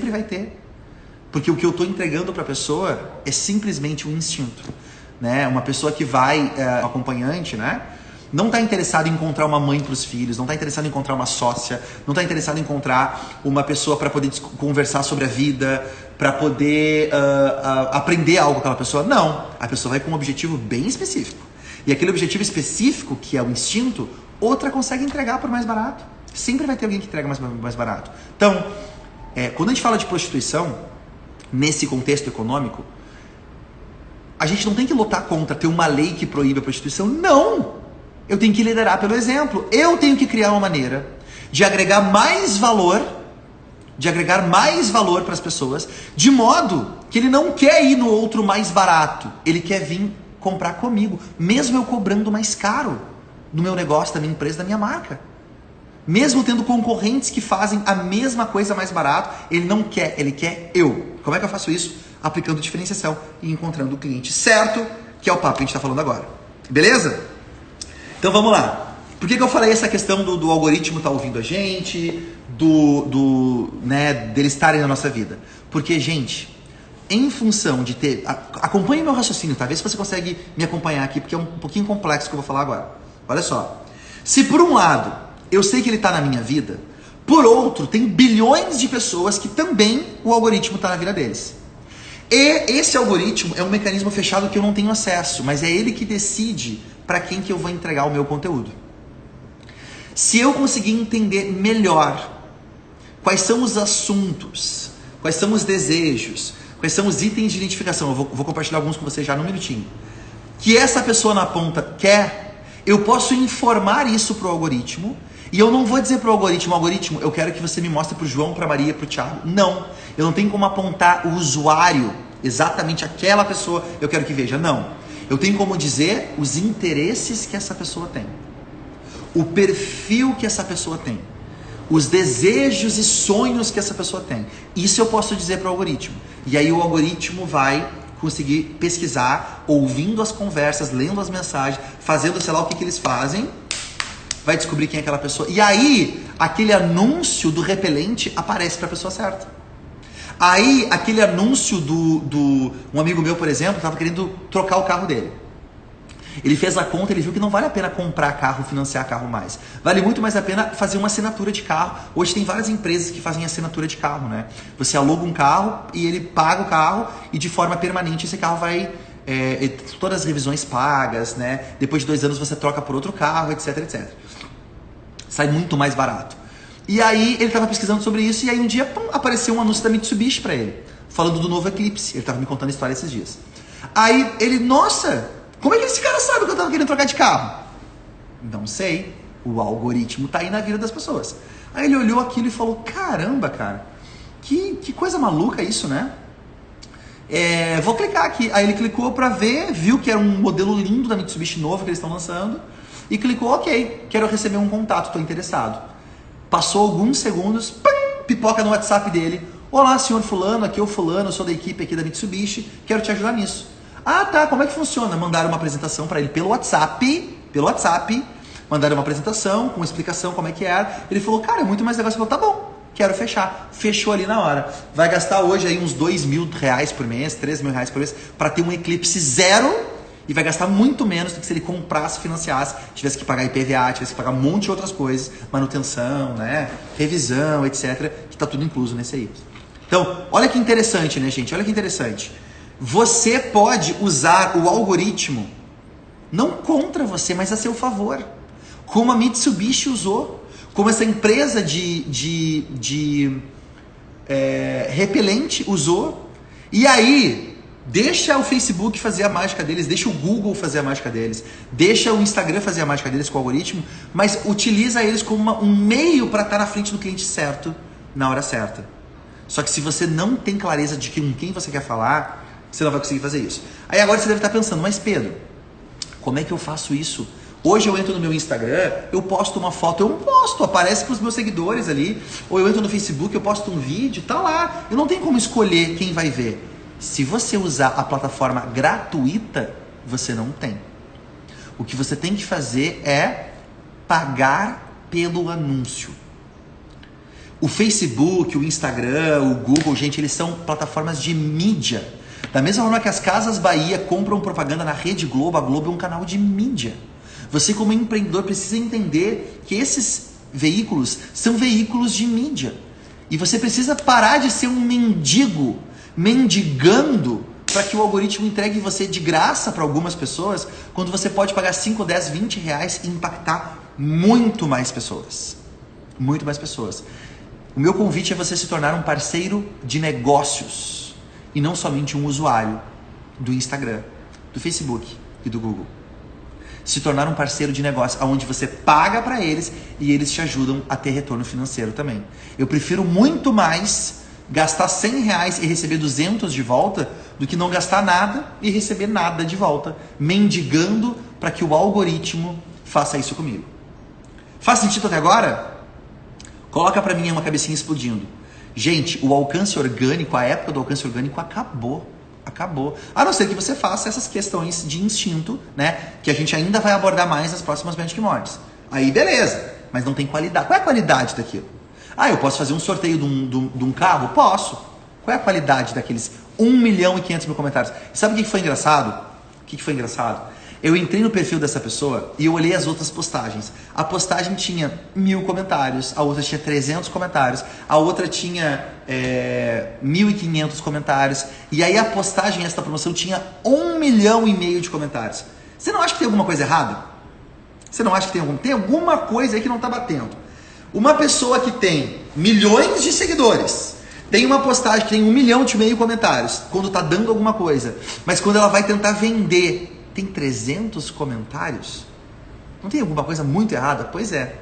sempre vai ter. Porque o que eu estou entregando para a pessoa é simplesmente um instinto, né? Uma pessoa que vai, acompanhante, né? Não está interessado em encontrar uma mãe para os filhos, não está interessado em encontrar uma sócia, não está interessado em encontrar uma pessoa para poder conversar sobre a vida, para poder aprender algo com aquela pessoa. Não, a pessoa vai com um objetivo bem específico. E aquele objetivo específico, que é o instinto, outra consegue entregar por mais barato. Sempre vai ter alguém que entrega mais barato. Então, quando a gente fala de prostituição, nesse contexto econômico, a gente não tem que lutar contra ter uma lei que proíbe a prostituição. Não! Eu tenho que liderar pelo exemplo. Eu tenho que criar uma maneira de agregar mais valor para as pessoas, de modo que ele não quer ir no outro mais barato. Ele quer vir comprar comigo, mesmo eu cobrando mais caro no meu negócio, da minha empresa, da minha marca. Mesmo tendo concorrentes que fazem a mesma coisa mais barato, ele não quer, ele quer eu. Como é que eu faço isso? Aplicando diferenciação e encontrando o cliente certo, que é o papo que a gente está falando agora. Beleza? Então vamos lá. Por que eu falei essa questão do algoritmo estar ouvindo a gente, dele estarem na nossa vida? Porque, gente, em função de ter... Acompanhe meu raciocínio, tá? Vê se você consegue me acompanhar aqui, porque é um pouquinho complexo o que eu vou falar agora. Olha só. Se por um lado eu sei que ele está na minha vida, por outro, tem bilhões de pessoas que também o algoritmo está na vida deles. E esse algoritmo é um mecanismo fechado que eu não tenho acesso, mas é ele que decide para quem que eu vou entregar o meu conteúdo. Se eu conseguir entender melhor quais são os assuntos, quais são os desejos, quais são os itens de identificação, eu vou compartilhar alguns com vocês já num minutinho, que essa pessoa na ponta quer, eu posso informar isso para o algoritmo. E eu não vou dizer para o algoritmo, eu quero que você me mostre para o João, para a Maria, para o Thiago. Não, eu não tenho como apontar o usuário, exatamente aquela pessoa eu quero que veja. Não, eu tenho como dizer os interesses que essa pessoa tem, o perfil que essa pessoa tem, os desejos e sonhos que essa pessoa tem. Isso eu posso dizer para o algoritmo. E aí o algoritmo vai conseguir pesquisar, ouvindo as conversas, lendo as mensagens, fazendo sei lá o que eles fazem, vai descobrir quem é aquela pessoa. E aí, aquele anúncio do repelente aparece para a pessoa certa. Aí, aquele anúncio um amigo meu, por exemplo, estava querendo trocar o carro dele. Ele fez a conta, ele viu que não vale a pena comprar carro, financiar carro mais. Vale muito mais a pena fazer uma assinatura de carro. Hoje tem várias empresas que fazem assinatura de carro, né? Você aluga um carro e ele paga o carro e de forma permanente esse carro vai... todas as revisões pagas, né? Depois de 2 anos você troca por outro carro, etc, etc. Sai muito mais barato. E aí ele estava pesquisando sobre isso e aí um dia apareceu um anúncio da Mitsubishi para ele, falando do novo Eclipse. Ele estava me contando a história esses dias. Aí ele, nossa, como é que esse cara sabe que eu estava querendo trocar de carro? Não sei. O algoritmo tá aí na vida das pessoas. Aí ele olhou aquilo e falou, caramba, cara, que coisa maluca isso, né? Vou clicar aqui. Aí ele clicou para ver, viu que era um modelo lindo da Mitsubishi novo que eles estão lançando e clicou, ok, quero receber um contato, estou interessado. Passou alguns segundos, pipoca no WhatsApp dele. Olá, senhor fulano, aqui é o fulano, eu sou da equipe aqui da Mitsubishi, quero te ajudar nisso. Ah, tá, como é que funciona? Mandaram uma apresentação para ele pelo WhatsApp, mandaram uma apresentação com explicação como é que era. Ele falou, cara, é muito mais legal. Ele falou, tá bom, quero fechar. Fechou ali na hora. Vai gastar hoje aí uns R$2.000 por mês, R$3.000 por mês, para ter um Eclipse zero, e vai gastar muito menos do que se ele comprasse, financiasse, tivesse que pagar IPVA, tivesse que pagar um monte de outras coisas, manutenção, né, revisão, etc, que tá tudo incluso nesse aí. Então, olha que interessante, né, gente? Olha que interessante. Você pode usar o algoritmo não contra você, mas a seu favor. Como a Mitsubishi usou, como essa empresa de repelente usou. E aí, deixa o Facebook fazer a mágica deles, deixa o Google fazer a mágica deles, deixa o Instagram fazer a mágica deles com o algoritmo, mas utiliza eles como um meio para estar na frente do cliente certo, na hora certa. Só que se você não tem clareza de com quem você quer falar, você não vai conseguir fazer isso. Aí agora você deve estar pensando, mas Pedro, como é que eu faço isso? Hoje eu entro no meu Instagram, eu posto uma foto, aparece para os meus seguidores ali, ou eu entro no Facebook, eu posto um vídeo, tá lá. Eu não tenho como escolher quem vai ver. Se você usar a plataforma gratuita, você não tem. O que você tem que fazer é pagar pelo anúncio. O Facebook, o Instagram, o Google, gente, eles são plataformas de mídia. Da mesma forma que as Casas Bahia compram propaganda na Rede Globo, a Globo é um canal de mídia. Você, como empreendedor, precisa entender que esses veículos são veículos de mídia. E você precisa parar de ser um mendigo, mendigando para que o algoritmo entregue você de graça para algumas pessoas, quando você pode pagar 5, 10, 20 reais e impactar muito mais pessoas. Muito mais pessoas. O meu convite é você se tornar um parceiro de negócios e não somente um usuário do Instagram, do Facebook e do Google. Se tornar um parceiro de negócio, onde você paga para eles e eles te ajudam a ter retorno financeiro também. Eu prefiro muito mais gastar 100 reais e receber 200 de volta do que não gastar nada e receber nada de volta, mendigando para que o algoritmo faça isso comigo. Faz sentido até agora? Coloca para mim uma cabecinha explodindo. Gente, o alcance orgânico, a época do alcance orgânico acabou. Acabou. A não ser que você faça essas questões de instinto, né? Que a gente ainda vai abordar mais nas próximas Magic Mornings. Aí beleza, mas não tem qualidade. Qual é a qualidade daquilo? Ah, eu posso fazer um sorteio de um carro? Posso. Qual é a qualidade daqueles 1.500.000 comentários? E sabe o que foi engraçado? O que foi engraçado? Eu entrei no perfil dessa pessoa e eu olhei as outras postagens. A postagem tinha 1.000 comentários, a outra tinha 300 comentários, a outra tinha 1.500 comentários. E aí a postagem, essa promoção, tinha 1,5 milhão de comentários. Você não acha que tem alguma coisa errada? Você não acha que tem alguma coisa aí que não está batendo? Uma pessoa que tem milhões de seguidores, tem uma postagem que tem 1,5 milhão de comentários, quando está dando alguma coisa, mas quando ela vai tentar vender, tem 300 comentários? Não tem alguma coisa muito errada? Pois é.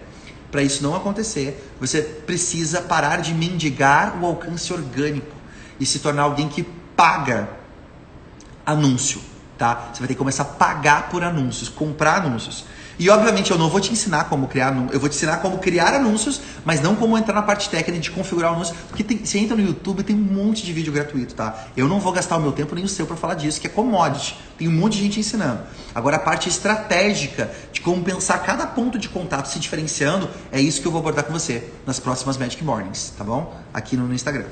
Para isso não acontecer, você precisa parar de mendigar o alcance orgânico e se tornar alguém que paga anúncio, tá? Você vai ter que começar a pagar por anúncios, comprar anúncios. E obviamente eu não vou te ensinar como criar anúncios, eu vou te ensinar como criar anúncios, mas não como entrar na parte técnica de configurar o anúncio, porque você entra no YouTube e tem um monte de vídeo gratuito, tá? Eu não vou gastar o meu tempo nem o seu para falar disso, que é commodity. Tem um monte de gente ensinando. Agora a parte estratégica de como pensar cada ponto de contato se diferenciando, é isso que eu vou abordar com você nas próximas Magic Mornings, tá bom? Aqui no Instagram.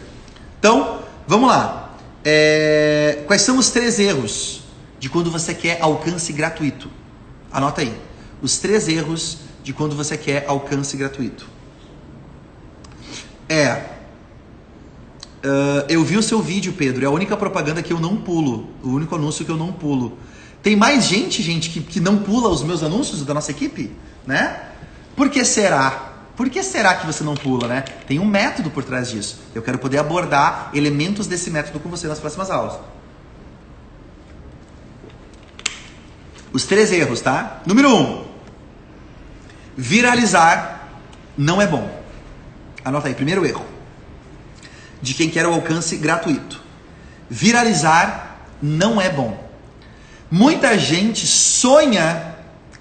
Então, vamos lá. Quais são os 3 erros de quando você quer alcance gratuito? Anota aí. Os 3 erros de quando você quer alcance gratuito. Eu vi o seu vídeo, Pedro. É a única propaganda que eu não pulo. O único anúncio que eu não pulo. Tem mais gente que não pula os meus anúncios da nossa equipe? Né? Por que será? Por que será que você não pula, né? Tem um método por trás disso. Eu quero poder abordar elementos desse método com você nas próximas aulas. Os 3 erros, tá? Número 1. Viralizar não é bom. Anota aí, primeiro erro. De quem quer o alcance gratuito. Viralizar não é bom. Muita gente sonha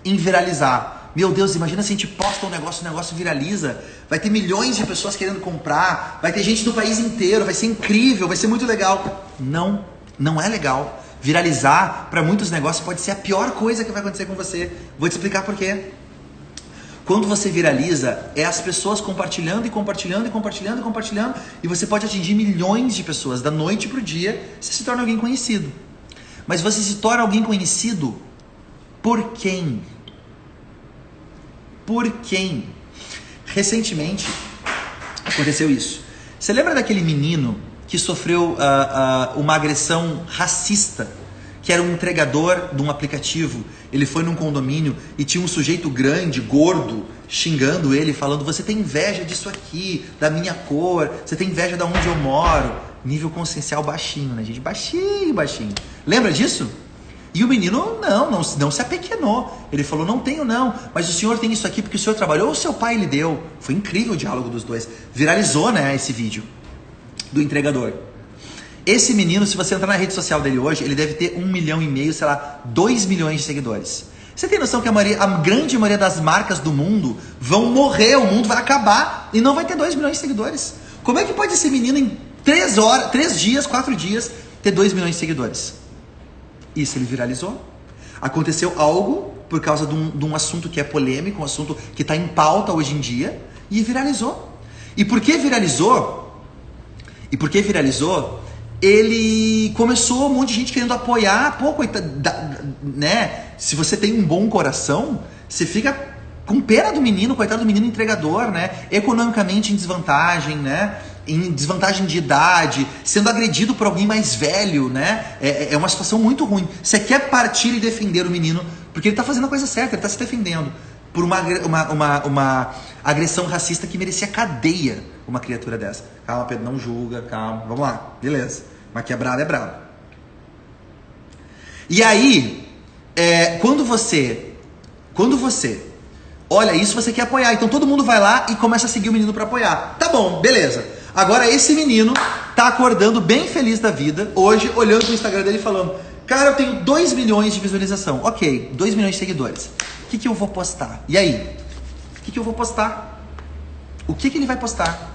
em viralizar. Meu Deus, imagina se a gente posta um negócio, o negócio viraliza. Vai ter milhões de pessoas querendo comprar. Vai ter gente do país inteiro. Vai ser incrível, vai ser muito legal. Não, não é legal. Viralizar para muitos negócios pode ser a pior coisa que vai acontecer com você. Vou te explicar por quê. Quando você viraliza, é as pessoas compartilhando e compartilhando e compartilhando e compartilhando, e você pode atingir milhões de pessoas. Da noite para o dia, você se torna alguém conhecido. Mas você se torna alguém conhecido por quem? Por quem? Recentemente, aconteceu isso. Você lembra daquele menino que sofreu uma agressão racista? Que era um entregador de um aplicativo. Ele foi num condomínio e tinha um sujeito grande, gordo, xingando ele, falando: você tem inveja disso aqui, da minha cor, você tem inveja de onde eu moro. Nível consciencial baixinho, né, gente? Baixinho, baixinho. Lembra disso? E o menino não se apequenou. Ele falou: não tenho não, mas o senhor tem isso aqui porque o senhor trabalhou ou o seu pai lhe deu. Foi incrível o diálogo dos dois. Viralizou, né, esse vídeo do entregador. Esse menino, se você entrar na rede social dele hoje, ele deve ter 1,5 milhão, sei lá, 2 milhões de seguidores. Você tem noção que a grande maioria das marcas do mundo vão morrer, o mundo vai acabar e não vai ter 2 milhões de seguidores? Como é que pode esse menino em 3 dias, 4 dias, ter 2 milhões de seguidores? Isso ele viralizou. Aconteceu algo por causa de um assunto que é polêmico, um assunto que está em pauta hoje em dia, e viralizou. E porque viralizou, ele começou um monte de gente querendo apoiar. Pô, coitado, né? Se você tem um bom coração, você fica com pena do menino, coitado do menino entregador, né? Economicamente em desvantagem, né? Em desvantagem de idade, sendo agredido por alguém mais velho, né? É uma situação muito ruim. Você quer partir e defender o menino, porque ele tá fazendo a coisa certa, ele tá se defendendo por uma agressão racista que merecia cadeia, uma criatura dessa. Calma, Pedro, não julga, calma, vamos lá, beleza. Mas que é brabo, é brabo. E aí, quando você olha isso, você quer apoiar. Então todo mundo vai lá e começa a seguir o menino para apoiar. Tá bom, beleza. Agora esse menino tá acordando bem feliz da vida, hoje, olhando pro Instagram dele e falando: cara, eu tenho 2 milhões de visualização. Ok, 2 milhões de seguidores. O que eu vou postar? E aí? O que eu vou postar? O que ele vai postar?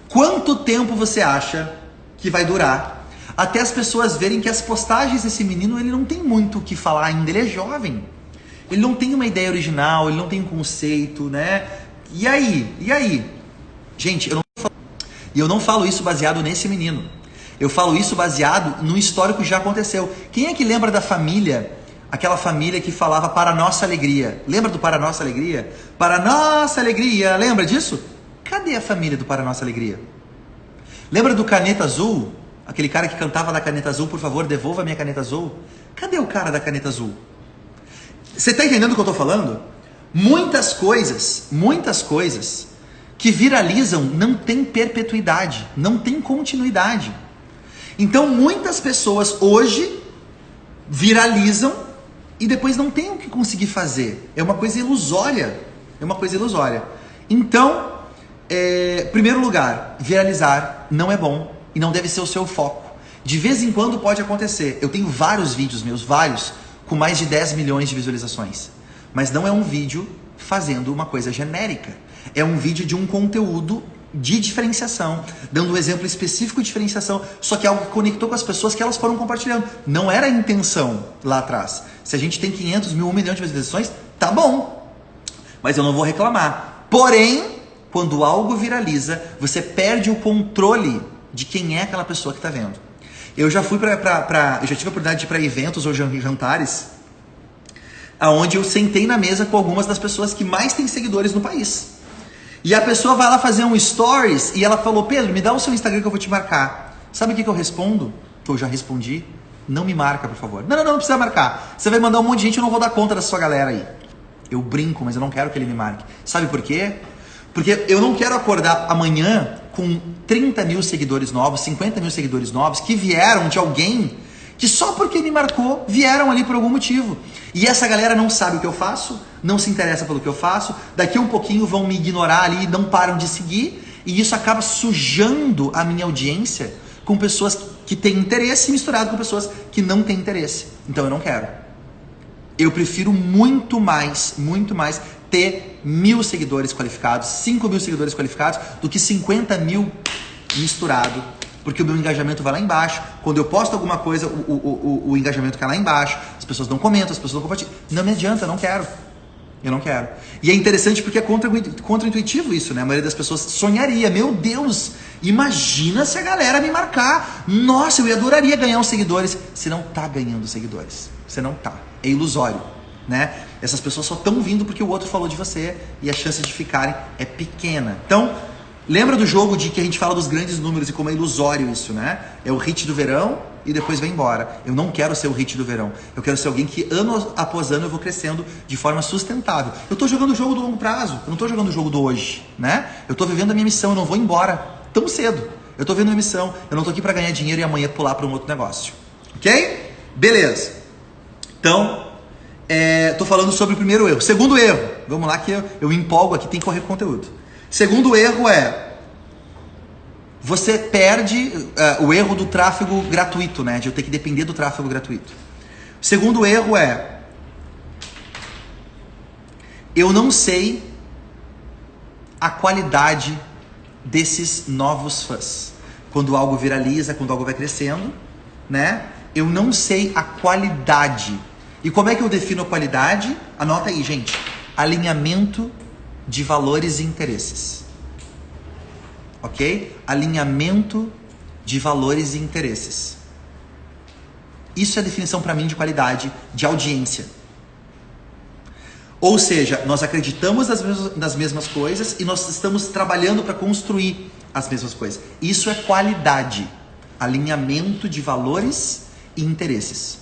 Quanto tempo você acha que vai durar até as pessoas verem que as postagens desse menino, ele não tem muito o que falar ainda, ele é jovem. Ele não tem uma ideia original, ele não tem um conceito, né? E aí? Gente, eu não falo isso baseado nesse menino. Eu falo isso baseado no histórico que já aconteceu. Quem é que lembra da família, aquela família que falava para nossa alegria? Lembra do Para Nossa Alegria? Para Nossa Alegria, lembra disso? Cadê a família do Para Nossa Alegria? Lembra do Caneta Azul? Aquele cara que cantava da Caneta Azul, por favor, devolva a minha caneta azul. Cadê o cara da Caneta Azul? Você está entendendo o que eu estou falando? Muitas coisas que viralizam não tem perpetuidade, não tem continuidade. Então muitas pessoas hoje viralizam e depois não tem o que conseguir fazer. É uma coisa ilusória. Então, primeiro lugar, viralizar não é bom e não deve ser o seu foco. De vez em quando pode acontecer. Eu tenho vários vídeos meus, com mais de 10 milhões de visualizações. Mas não é um vídeo fazendo uma coisa genérica. É um vídeo de um conteúdo de diferenciação, dando um exemplo específico de diferenciação, só que algo que conectou com as pessoas que elas foram compartilhando. Não era a intenção lá atrás. Se a gente tem 500 mil, 1 milhão de visualizações, tá bom. Mas eu não vou reclamar. Porém, quando algo viraliza, você perde o controle de quem é aquela pessoa que está vendo. Eu já fui eu já tive a oportunidade de ir para eventos ou jantares, aonde eu sentei na mesa com algumas das pessoas que mais têm seguidores no país. E a pessoa vai lá fazer um stories e ela falou: Pedro, me dá o seu Instagram que eu vou te marcar. Sabe o que eu respondo? Que eu já respondi: não me marca, por favor. Não precisa marcar. Você vai mandar um monte de gente, eu não vou dar conta da sua galera aí. Eu brinco, mas eu não quero que ele me marque. Sabe por quê? Porque eu não quero acordar amanhã com 30 mil seguidores novos, 50 mil seguidores novos, que vieram de alguém que só porque me marcou, vieram ali por algum motivo. E essa galera não sabe o que eu faço, não se interessa pelo que eu faço, daqui a um pouquinho vão me ignorar ali, não param de seguir, e isso acaba sujando a minha audiência com pessoas que têm interesse misturado com pessoas que não têm interesse. Então eu não quero. Eu prefiro muito mais ter 1.000 seguidores qualificados, 5 mil seguidores qualificados, do que 50 mil misturado, porque o meu engajamento vai lá embaixo. Quando eu posto alguma coisa, o engajamento cai lá embaixo, as pessoas não comentam, as pessoas não compartilham. Não me adianta, eu não quero. E é interessante porque é contra-intuitivo isso, né? A maioria das pessoas sonharia: meu Deus, imagina se a galera me marcar. Nossa, eu adoraria ganhar uns seguidores. Você não tá ganhando seguidores. Você não tá. É ilusório, né? Essas pessoas só estão vindo porque o outro falou de você e a chance de ficarem é pequena. Então, lembra do jogo de que a gente fala dos grandes números e como é ilusório isso, né? É o hit do verão e depois vai embora. Eu não quero ser o hit do verão. Eu quero ser alguém que ano após ano eu vou crescendo de forma sustentável. Eu tô jogando o jogo do longo prazo, eu não tô jogando o jogo do hoje, né? Eu tô vivendo a minha missão, eu não vou embora tão cedo. Eu tô vivendo a minha missão, eu não tô aqui para ganhar dinheiro e amanhã pular para um outro negócio. Ok? Beleza. Então, tô falando sobre o primeiro erro. Segundo erro, vamos lá que eu empolgo aqui, tem que correr com conteúdo. Segundo erro você perde o erro do tráfego gratuito, né? De eu ter que depender do tráfego gratuito. Segundo erro eu não sei a qualidade desses novos fãs. Quando algo viraliza, quando algo vai crescendo, né? Eu não sei a qualidade. E como é que eu defino a qualidade? Anota aí, gente. Alinhamento de valores e interesses. ok? Alinhamento de valores e interesses. Isso é a definição para mim de qualidade de audiência. Ou seja, nós acreditamos nas mesmas coisas e nós estamos trabalhando para construir as mesmas coisas. Isso é qualidade, alinhamento de valores e interesses.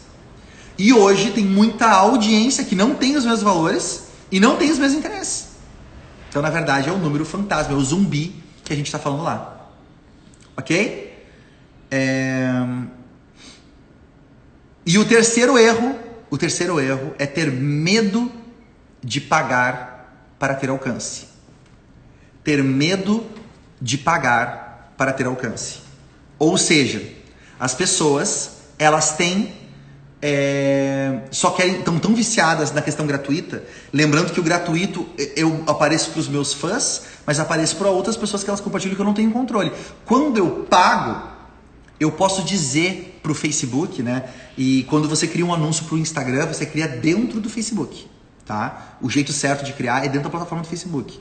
E hoje tem muita audiência que não tem os mesmos valores e não tem os mesmos interesses. Então, na verdade, é o número fantasma, é o zumbi que a gente está falando lá. Ok? E o terceiro erro é ter medo de pagar para ter alcance. Ter medo de pagar para ter alcance. Ou seja, as pessoas, elas têm só querem, estão tão viciadas na questão gratuita, lembrando que o gratuito eu apareço para os meus fãs, mas apareço para outras pessoas que elas compartilham que eu não tenho controle. Quando eu pago, eu posso dizer para o Facebook, né? E quando você cria um anúncio para o Instagram, você cria dentro do Facebook, tá? O jeito certo de criar é dentro da plataforma do Facebook.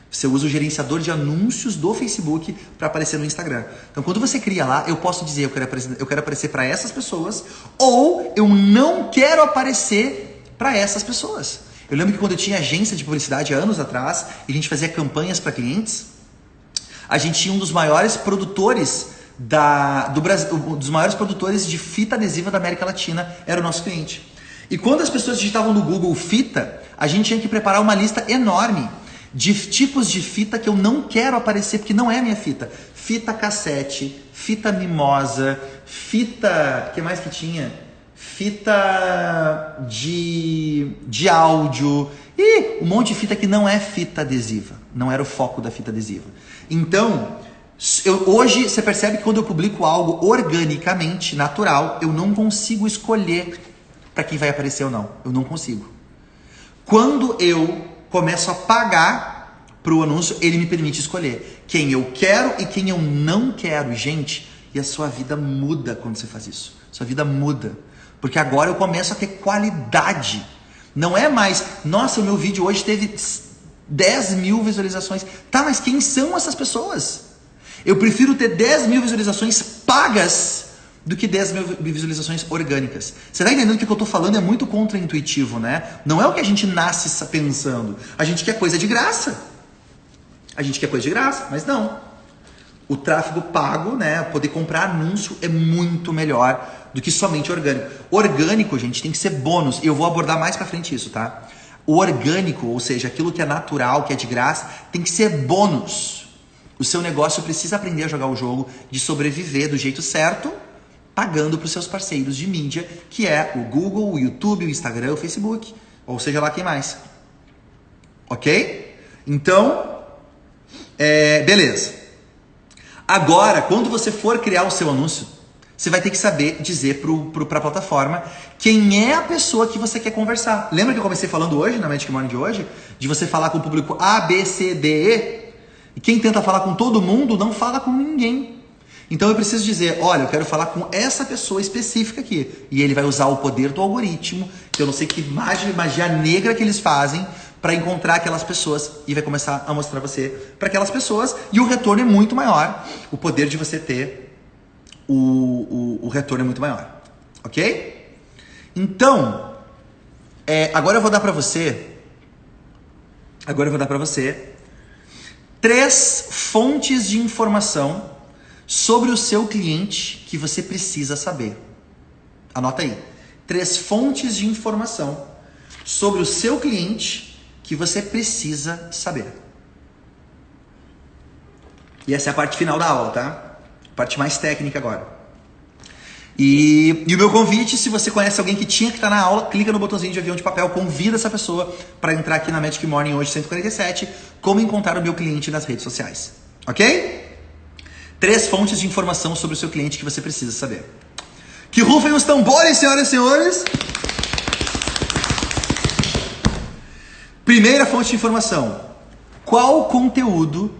Você usa o gerenciador de anúncios do Facebook para aparecer no Instagram. Então, quando você cria lá, eu posso dizer eu quero aparecer para essas pessoas ou eu não quero aparecer para essas pessoas. Eu lembro que quando eu tinha agência de publicidade anos atrás e a gente fazia campanhas para clientes, a gente tinha um dos maiores produtores do Brasil, um dos maiores produtores de fita adesiva da América Latina era o nosso cliente. E quando as pessoas digitavam no Google fita, a gente tinha que preparar uma lista enorme de tipos de fita que eu não quero aparecer, porque não é minha fita. Fita cassete, fita mimosa, fita... que mais que tinha? Fita de áudio e um monte de fita que não é fita adesiva. Não era o foco da fita adesiva. Então, hoje você percebe que quando eu publico algo organicamente, natural, eu não consigo escolher para quem vai aparecer ou não. Eu não consigo. Quando eu começo a pagar para o anúncio, ele me permite escolher quem eu quero e quem eu não quero. Gente, e a sua vida muda quando você faz isso. Sua vida muda. Porque agora eu começo a ter qualidade. Não é mais, nossa, o meu vídeo hoje teve 10 mil visualizações. Tá, mas quem são essas pessoas? Eu prefiro ter 10 mil visualizações pagas do que 10 mil visualizações orgânicas. Você está entendendo que o que eu estou falando é muito contraintuitivo, né? Não é o que a gente nasce pensando. A gente quer coisa de graça. A gente quer coisa de graça, mas não. O tráfego pago, né? Poder comprar anúncio é muito melhor do que somente orgânico. Orgânico, gente, tem que ser bônus. E eu vou abordar mais pra frente isso, tá? O orgânico, ou seja, aquilo que é natural, que é de graça, tem que ser bônus. O seu negócio precisa aprender a jogar o jogo de sobreviver do jeito certo, pagando para os seus parceiros de mídia, que é o Google, o YouTube, o Instagram, o Facebook, ou seja lá quem mais. Ok? Então, beleza. Agora, quando você for criar o seu anúncio, você vai ter que saber dizer para a plataforma quem é a pessoa que você quer conversar. Lembra que eu comecei falando hoje, na Magic Morning de hoje, de você falar com o público A, B, C, D, E? E quem tenta falar com todo mundo não fala com ninguém. Então eu preciso dizer, olha, eu quero falar com essa pessoa específica aqui. E ele vai usar o poder do algoritmo, que eu não sei que magia negra que eles fazem para encontrar aquelas pessoas e vai começar a mostrar você para aquelas pessoas e o retorno é muito maior. O poder de você ter o retorno é muito maior. Ok? Então, agora eu vou dar para você 3 fontes de informação sobre o seu cliente que você precisa saber. Anota aí. 3 fontes de informação sobre o seu cliente que você precisa saber. E essa é a parte final da aula, tá? Parte mais técnica agora. E o meu convite, se você conhece alguém que tinha que estar na aula, clica no botãozinho de avião de papel, convida essa pessoa para entrar aqui na Magic Morning hoje 147, como encontrar o meu cliente nas redes sociais. Ok? 3 fontes de informação sobre o seu cliente que você precisa saber. Que rufem os tambores, senhoras e senhores! Primeira fonte de informação. Qual conteúdo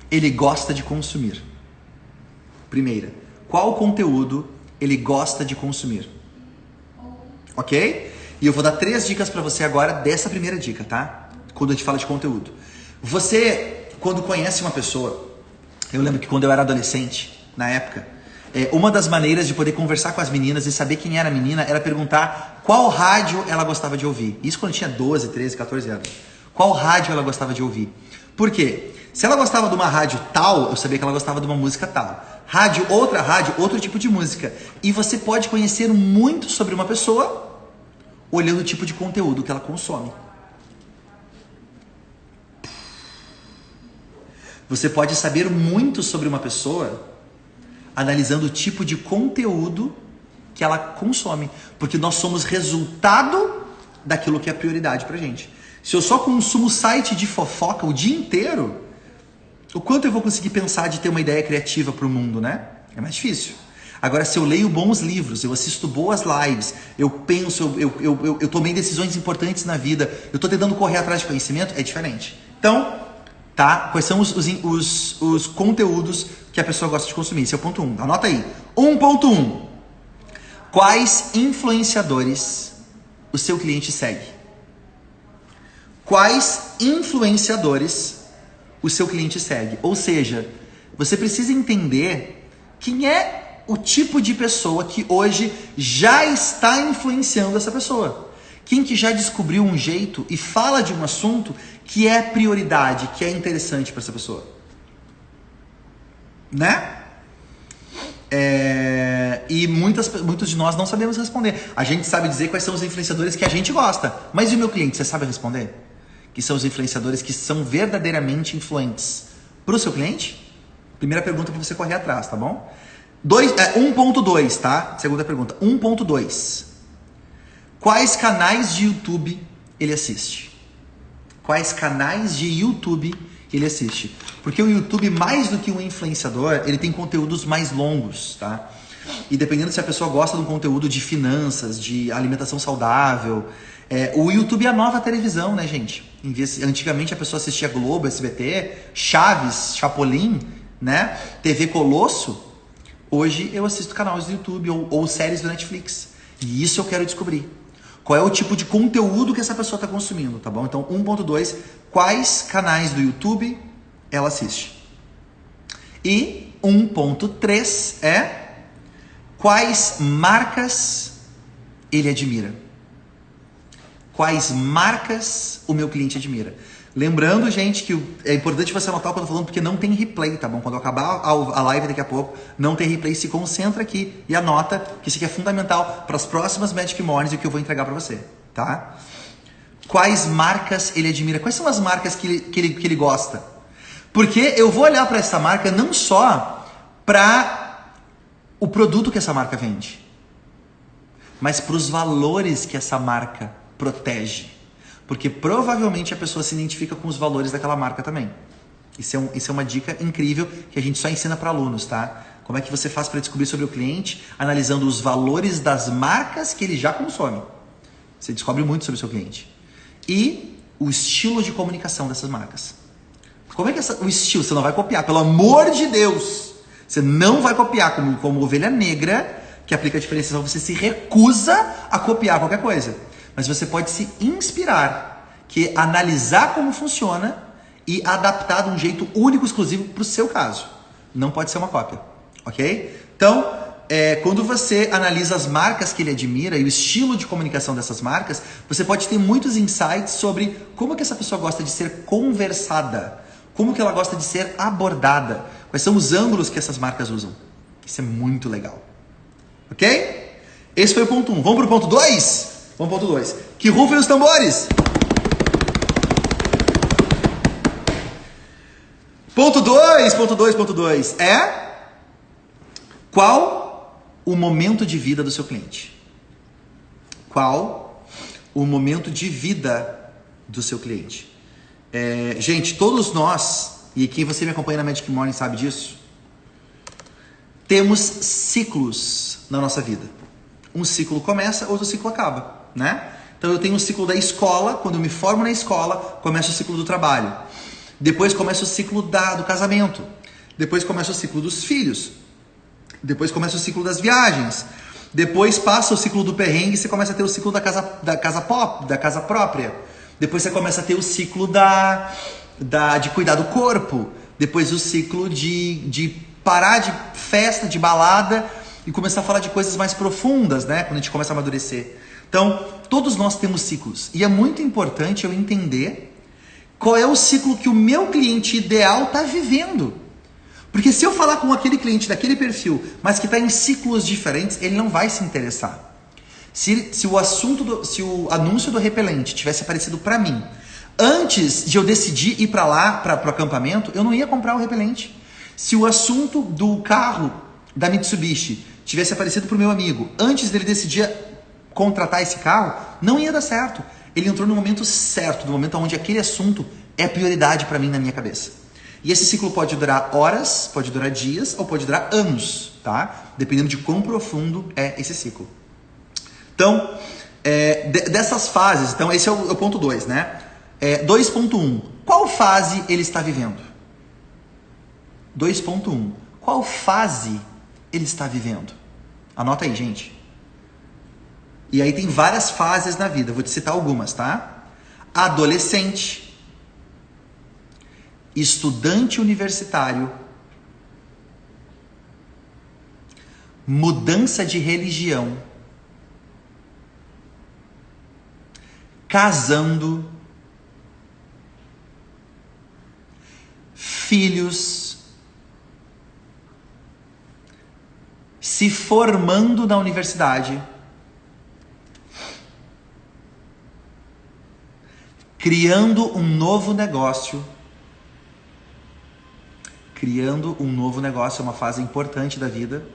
ele gosta de consumir? Primeira. Qual conteúdo ele gosta de consumir? Ok? E eu vou dar 3 dicas para você agora dessa primeira dica, tá? Quando a gente fala de conteúdo. Você, quando conhece uma pessoa, Eu lembro que quando eu era adolescente, na época, uma das maneiras de poder conversar com as meninas e saber quem era a menina era perguntar qual rádio ela gostava de ouvir. Isso quando eu tinha 12, 13, 14 anos. Qual rádio ela gostava de ouvir. Por quê? Se ela gostava de uma rádio tal, eu sabia que ela gostava de uma música tal. Rádio, outro tipo de música. E você pode conhecer muito sobre uma pessoa olhando o tipo de conteúdo que ela consome. Você pode saber muito sobre uma pessoa analisando o tipo de conteúdo que ela consome. Porque nós somos resultado daquilo que é prioridade pra gente. Se eu só consumo site de fofoca o dia inteiro, o quanto eu vou conseguir pensar de ter uma ideia criativa pro mundo, né? É mais difícil. Agora, se eu leio bons livros, eu assisto boas lives, eu penso, eu tomei decisões importantes na vida, eu tô tentando correr atrás de conhecimento, é diferente. Então, tá? Quais são os conteúdos que a pessoa gosta de consumir? Esse é o ponto 1. Anota aí. 1.1. Quais influenciadores o seu cliente segue? Quais influenciadores o seu cliente segue? Ou seja, você precisa entender quem é o tipo de pessoa que hoje já está influenciando essa pessoa. Quem que já descobriu um jeito e fala de um assunto que é prioridade, que é interessante para essa pessoa. Né? E muitos de nós não sabemos responder. A gente sabe dizer quais são os influenciadores que a gente gosta. Mas e o meu cliente, você sabe responder? Que são os influenciadores que são verdadeiramente influentes para o seu cliente? Primeira pergunta para você correr atrás, tá bom? 1.2, tá? Segunda pergunta. 1.2. Quais canais de YouTube ele assiste? Quais canais de YouTube ele assiste? Porque o YouTube, mais do que um influenciador, ele tem conteúdos mais longos, tá? E dependendo se a pessoa gosta de um conteúdo de finanças, de alimentação saudável, o YouTube é a nova televisão, né, gente? Antigamente a pessoa assistia Globo, SBT, Chaves, Chapolin, né? TV Colosso. Hoje eu assisto canais do YouTube ou séries do Netflix. E isso eu quero descobrir. Qual é o tipo de conteúdo que essa pessoa está consumindo, tá bom? Então, 1.2, quais canais do YouTube ela assiste? E 1.3 quais marcas ele admira? Quais marcas o meu cliente admira? Lembrando, gente, que é importante você anotar o que eu tô falando, porque não tem replay, tá bom? Quando eu acabar a live daqui a pouco, não tem replay. Se concentra aqui e anota, que isso aqui é fundamental para as próximas Magic Mornings e o que eu vou entregar para você, tá? Quais marcas ele admira? Quais são as marcas que ele gosta? Porque eu vou olhar para essa marca não só para o produto que essa marca vende, mas para os valores que essa marca protege. Porque provavelmente a pessoa se identifica com os valores daquela marca também. Isso é uma dica incrível que a gente só ensina para alunos, tá? Como é que você faz para descobrir sobre o cliente, analisando os valores das marcas que ele já consome. Você descobre muito sobre o seu cliente. E o estilo de comunicação dessas marcas. Como é que o estilo? Você não vai copiar, pelo amor de Deus! Você não vai copiar como ovelha negra, que aplica a diferenciação. Você se recusa a copiar qualquer coisa. Mas você pode se inspirar, que é analisar como funciona e adaptar de um jeito único, exclusivo para o seu caso. Não pode ser uma cópia, ok? Então, quando você analisa as marcas que ele admira e o estilo de comunicação dessas marcas, você pode ter muitos insights sobre como que essa pessoa gosta de ser conversada, como que ela gosta de ser abordada, quais são os ângulos que essas marcas usam. Isso é muito legal, ok? Esse foi o ponto 1. Vamos para o ponto 2? 1.2. Que rufem os tambores! Ponto 2 qual o momento de vida do seu cliente? Qual o momento de vida do seu cliente? Gente, todos nós, e quem você me acompanha na Magic Morning sabe disso, temos ciclos na nossa vida. Um ciclo começa, outro ciclo acaba. Né? Então eu tenho o ciclo da escola, quando eu me formo na escola, começa o ciclo do trabalho. Depois começa o ciclo do casamento. Depois começa o ciclo dos filhos. Depois começa o ciclo das viagens. Depois passa o ciclo do perrengue e você começa a ter o ciclo da casa própria. Depois você começa a ter o ciclo de cuidar do corpo. Depois o ciclo de parar de festa, de balada e começar a falar de coisas mais profundas, né? Quando a gente começa a amadurecer. Então, todos nós temos ciclos. E é muito importante eu entender qual é o ciclo que o meu cliente ideal está vivendo. Porque se eu falar com aquele cliente daquele perfil, mas que está em ciclos diferentes, ele não vai se interessar. Se o anúncio do repelente tivesse aparecido para mim, antes de eu decidir ir para lá, para o acampamento, eu não ia comprar o repelente. Se o assunto do carro da Mitsubishi tivesse aparecido para o meu amigo, antes dele decidir contratar esse carro, não ia dar certo. Ele entrou no momento certo, no momento onde aquele assunto é prioridade para mim na minha cabeça. E esse ciclo pode durar horas, pode durar dias ou pode durar anos, tá? Dependendo de quão profundo é esse ciclo. Então, dessas fases, então esse é o ponto 2, né? 2.1, qual fase ele está vivendo? 2.1, qual fase ele está vivendo? Anota aí, gente. E aí tem várias fases na vida, vou te citar algumas, tá? Adolescente, estudante universitário, mudança de religião, casando, filhos, se formando na universidade, criando um novo negócio. Criando um novo negócio é uma fase importante da vida.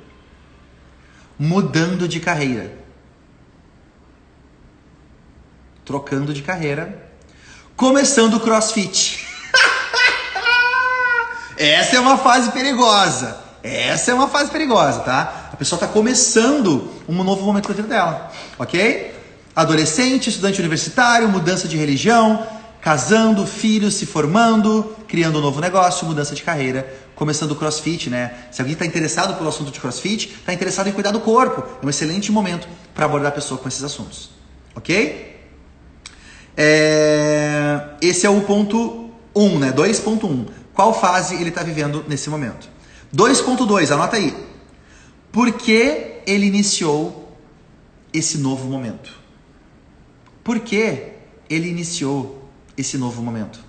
Mudando de carreira. Trocando de carreira. Começando o CrossFit. Essa é uma fase perigosa. Essa é uma fase perigosa, tá? A pessoa está começando um novo momento da vida dela, ok? Adolescente, estudante universitário, mudança de religião, casando, filhos, se formando, criando um novo negócio, mudança de carreira, começando o CrossFit, né? Se alguém está interessado pelo assunto de CrossFit, está interessado em cuidar do corpo, é um excelente momento para abordar a pessoa com esses assuntos, ok? Esse é o ponto 1, né? 2.1. Qual fase ele está vivendo nesse momento? 2.2, anota aí. Por que ele iniciou esse novo momento? Por que ele iniciou esse novo momento?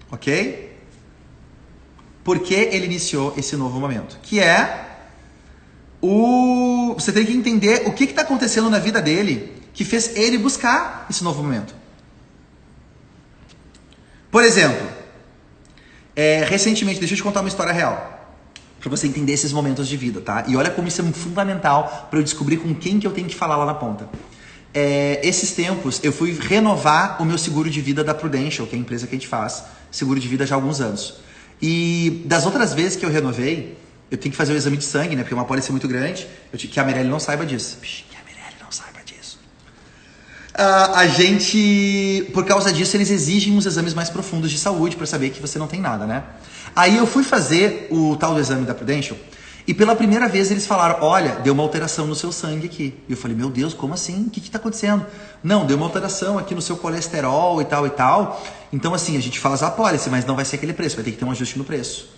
Ok? Por que ele iniciou esse novo momento? Que é você tem que entender o que está acontecendo na vida dele que fez ele buscar esse novo momento. Por exemplo, recentemente, deixa eu te contar uma história real. Para você entender esses momentos de vida, tá? E olha como isso é fundamental para eu descobrir com quem que eu tenho que falar lá na ponta. Esses tempos eu fui renovar o meu seguro de vida da Prudential, que é a empresa que a gente faz seguro de vida já há alguns anos. E das outras vezes que eu renovei, eu tenho que fazer o exame de sangue, né? Porque uma pólice muito grande, que a Mirelle não saiba disso. Que a Mirelle não saiba disso. A gente, por causa disso, eles exigem uns exames mais profundos de saúde para saber que você não tem nada, né? Aí eu fui fazer o tal do exame da Prudential e pela primeira vez eles falaram, olha, deu uma alteração no seu sangue aqui. E eu falei, meu Deus, como assim? O que está acontecendo? Não, deu uma alteração aqui no seu colesterol e tal e tal. Então assim, a gente faz a pólice, mas não vai ser aquele preço, vai ter que ter um ajuste no preço.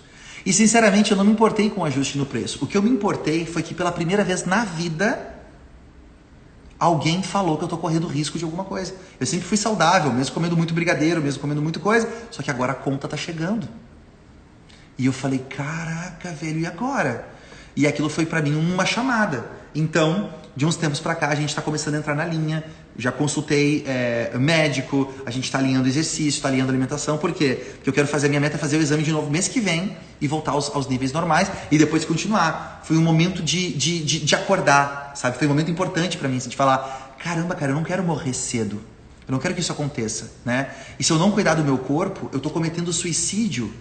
E sinceramente eu não me importei com o ajuste no preço. O que eu me importei foi que pela primeira vez na vida alguém falou que eu tô correndo risco de alguma coisa. Eu sempre fui saudável, mesmo comendo muito brigadeiro, mesmo comendo muita coisa, só que agora a conta tá chegando. E eu falei, caraca, velho, e agora? E aquilo foi pra mim uma chamada. Então, de uns tempos pra cá, a gente tá começando a entrar na linha. Já consultei médico, a gente tá alinhando exercício, tá alinhando alimentação. Por quê? Porque eu quero fazer, a minha meta é fazer o exame de novo mês que vem e voltar aos níveis normais e depois continuar. Foi um momento de acordar, sabe? Foi um momento importante pra mim, assim, de falar, caramba, cara, eu não quero morrer cedo. Eu não quero que isso aconteça, né? E se eu não cuidar do meu corpo, eu tô cometendo suicídio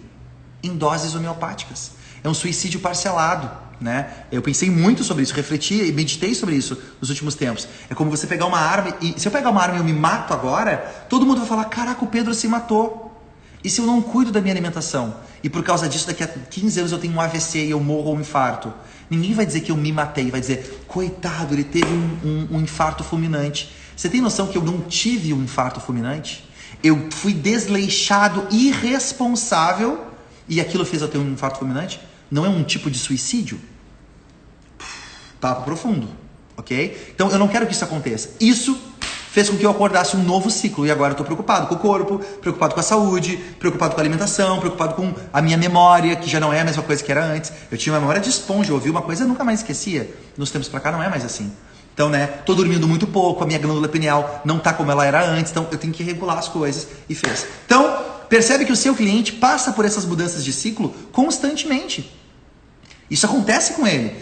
em doses homeopáticas. É um suicídio parcelado, né? Eu pensei muito sobre isso, refleti e meditei sobre isso nos últimos tempos. É como você pegar uma arma e se eu pegar uma arma e eu me mato agora, todo mundo vai falar, caraca, o Pedro se matou. E se eu não cuido da minha alimentação? E por causa disso, daqui a 15 anos eu tenho um AVC e eu morro ou um infarto. Ninguém vai dizer que eu me matei, vai dizer, coitado, ele teve um infarto fulminante. Você tem noção que eu não tive um infarto fulminante? Eu fui desleixado, irresponsável, e aquilo fez eu ter um infarto fulminante. Não é um tipo de suicídio? Papo profundo, ok? Então eu não quero que isso aconteça. Isso fez com que eu acordasse um novo ciclo, e agora eu estou preocupado com o corpo, preocupado com a saúde, preocupado com a alimentação, preocupado com a minha memória, que já não é a mesma coisa que era antes. Eu tinha uma memória de esponja, eu ouvi uma coisa e nunca mais esquecia. Nos tempos pra cá não é mais assim. Então, né, tô dormindo muito pouco, a minha glândula pineal não tá como ela era antes, então eu tenho que regular as coisas, e fez. Então, percebe que o seu cliente passa por essas mudanças de ciclo constantemente. Isso acontece com ele.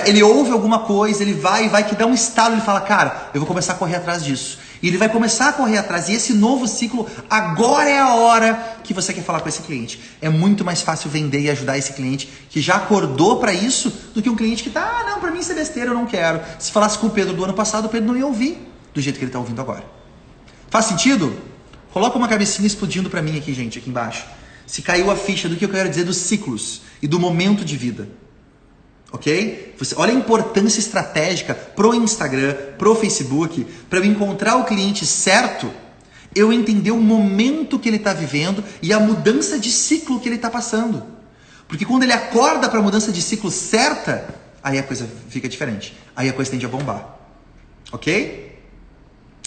Ele ouve alguma coisa, ele vai que dá um estalo, ele fala, cara, eu vou começar a correr atrás disso. E ele vai começar a correr atrás. E esse novo ciclo, agora é a hora que você quer falar com esse cliente. É muito mais fácil vender e ajudar esse cliente que já acordou para isso, do que um cliente que tá, não, para mim isso é besteira, eu não quero. Se falasse com o Pedro do ano passado, o Pedro não ia ouvir do jeito que ele tá ouvindo agora. Faz sentido? Coloca uma cabecinha explodindo para mim aqui, gente, aqui embaixo. Se caiu a ficha do que eu quero dizer dos ciclos e do momento de vida. Ok? Olha a importância estratégica pro Instagram, pro Facebook, para eu encontrar o cliente certo, eu entender o momento que ele está vivendo e a mudança de ciclo que ele está passando. Porque quando ele acorda para a mudança de ciclo certa, aí a coisa fica diferente. Aí a coisa tende a bombar. Ok?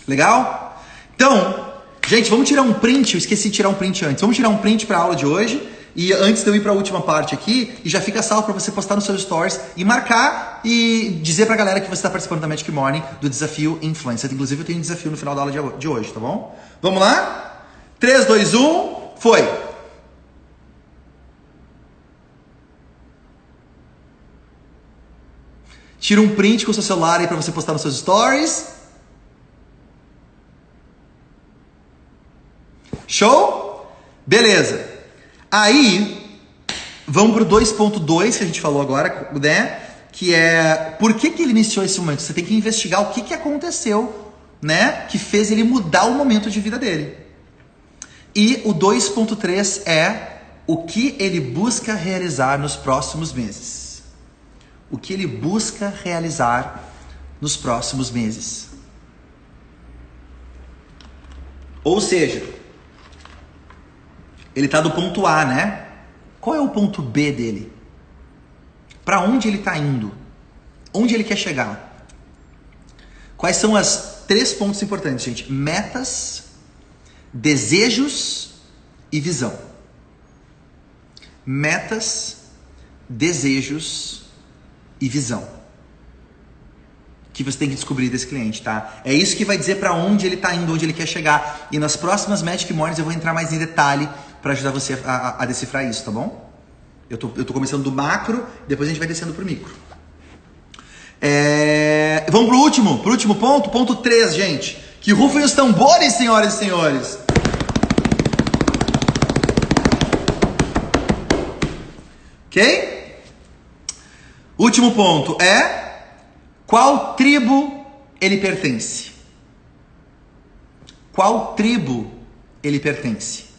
Legal? Então, gente, vamos tirar um print. Eu esqueci de tirar um print antes. Vamos tirar um print para a aula de hoje. E antes de eu ir para a última parte aqui, e já fica salvo para você postar nos seus stories e marcar e dizer para a galera que você está participando da Magic Morning do desafio Influencer. Inclusive eu tenho um desafio no final da aula de hoje, tá bom? Vamos lá? 3, 2, 1, foi! Tira um print com o seu celular aí para você postar nos seus stories. Show? Beleza. Aí, vamos para o 2.2 que a gente falou agora, né? Que é, por que ele iniciou esse momento? Você tem que investigar o que aconteceu, né? Que fez ele mudar o momento de vida dele. E o 2.3 é o que ele busca realizar nos próximos meses. O que ele busca realizar nos próximos meses. Ou seja, ele está do ponto A, né? Qual é o ponto B dele? Para onde ele está indo? Onde ele quer chegar? Quais são as 3 pontos importantes, gente? Metas, desejos e visão. Metas, desejos e visão. Que você tem que descobrir desse cliente, tá? É isso que vai dizer para onde ele está indo, onde ele quer chegar. E nas próximas Magic Mornings eu vou entrar mais em detalhe para ajudar você a decifrar isso, tá bom? Eu tô começando do macro, depois a gente vai descendo pro micro. Vamos pro último ponto, ponto 3, gente. Que rufem os tambores, senhoras e senhores. Ok? Último ponto é: qual tribo ele pertence? Qual tribo ele pertence?